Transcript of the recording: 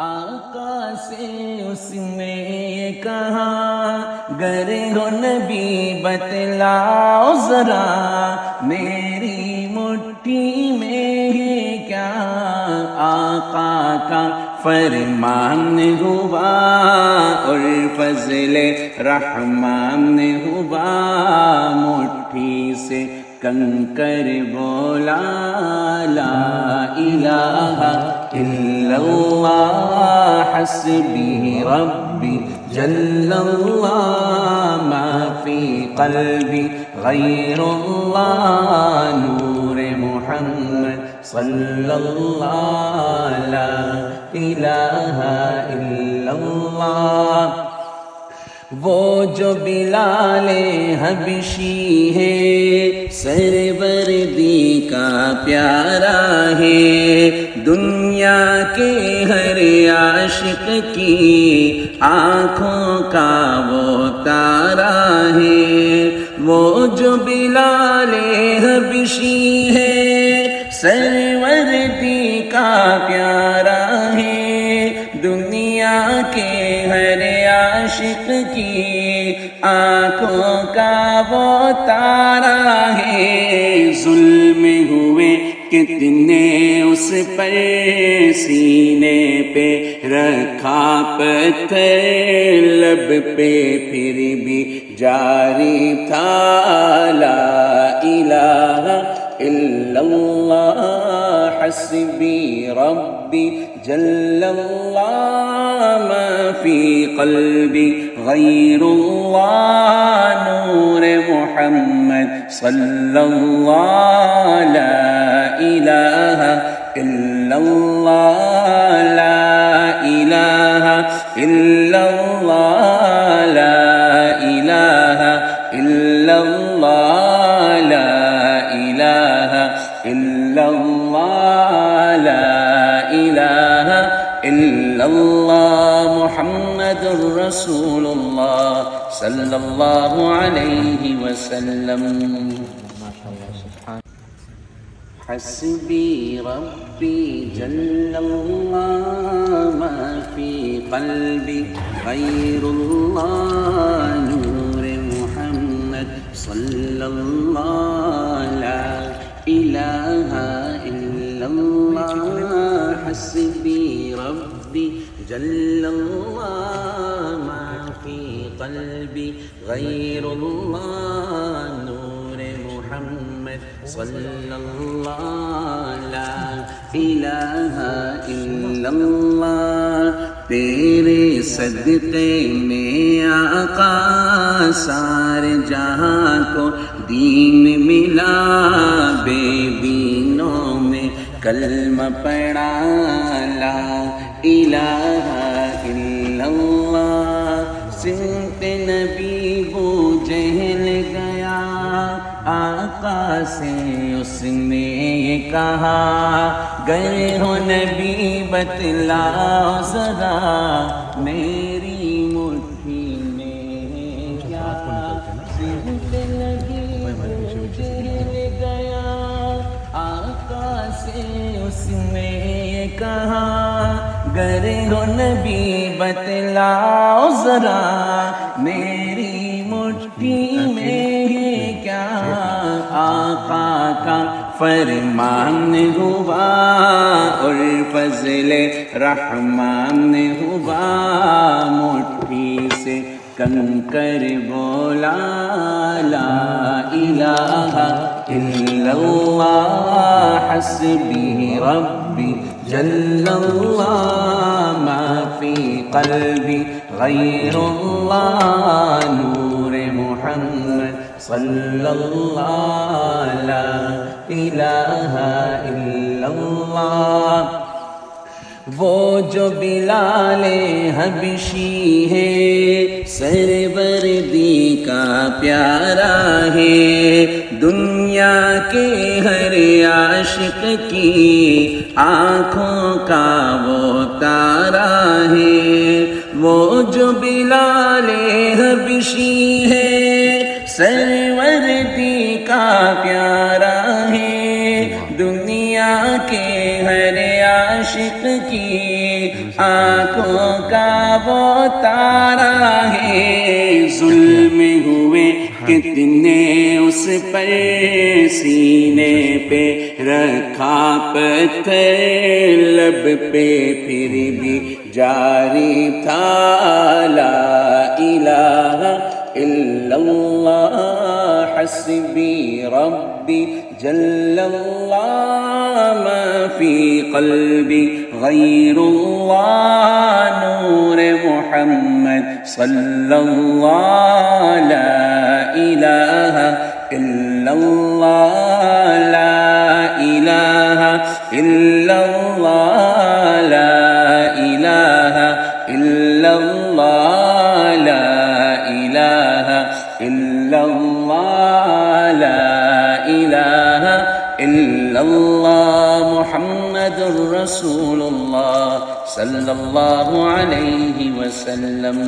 آقا سے اس نے یہ کہا گر ہو نبی بتلاؤ ذرا میری مٹھی میں ہے کیا آقا کا فرمان ہوا اور فضل رحمان ہوا مٹھی سے کنکر بولا لا الہ الا اللہ حسبی ربی جل اللہ ما فی قلبی غیر اللہ نور محمد صلی اللہ لا الہ الا اللہ وہ جو بلال حبشی ہے سروردی کا پیارا ہے دنیا کے ہر عاشق کی آنکھوں کا وہ تارا ہے وہ جو بلال حبشی ہے سروردی کا پیارا ہے دنیا کے ہر عاشق کی آنکھوں کا وہ تارا ہے ظلم ہوئے کتنے اس پر سینے پہ رکھا پتھر لب پہ پھر بھی جاری تھا لا الہ الا اللہ حسبی ربی جل اللہ ما فی قلبی غیر اللہ نور محمد صلی اللہ لا الہ الا اللہ لا الہ الا اللہ لا الہ الا اللہ لا الہ الا اللہ لا الہ الا اللہ محمد رسول اللہ صلی اللہ علیہ وسلم حسبی ربی جل اللہ ما فی قلبی غیر اللہ نور محمد صلی اللہ لا الہ الا اللہ حسبی ربی جل اللہ ما فی قلبی غیر اللہ نور محمد صلی اللہ لا الہ الا اللہ تیرے صدقے میں آقا سارے جہاں کو دین ملا بے دینوں میں کلمہ پڑھا لا الہ الا اللہ سمت نبی بو جہل گیا آقا سے اس نے یہ کہا گر ہو نبی بتلاؤ ذرا میری مٹھی میں کیا سمت نبی بو جہل گیا آقا سے اس نے یہ کہا گر ہو نبی بتلاؤ ذرا میری مٹھی میں ہے کیا آقا کا فرمان ہوا اور فضل رحمان ہوا مٹھی سے کنکر بولا لا الہ الا اللہ حسبی ربی جل اللہ ما فی قلبی غیر اللہ نور محمد صلی اللہ لا الہ الا اللہ وہ جو بلال حبشی ہے سروردی کا پیارا ہے دنیا کے ہر عاشق کی آنکھوں کا وہ تارا ہے وہ جو بلال حبشی ہے سروردی کا پیارا ہے دنیا کے ہر عاشق عشق کی آنکھوں کا وہ تارا ہے، ظلم ہوئے کتنے اس پر سینے پہ رکھا پتھر، لب پہ پھر بھی جاری تھا لا الہ الا اللہ حسبی ربی جل اللہ ما فی قلبی غیر اللہ نور محمد صلی اللہ لا الہ الا اللہ لا الہ الا اللہ لا الہ الا اللہ لا الہ الا اللہ لا الہ الا اللہ محمد رسول اللہ صلی اللہ علیہ وسلم.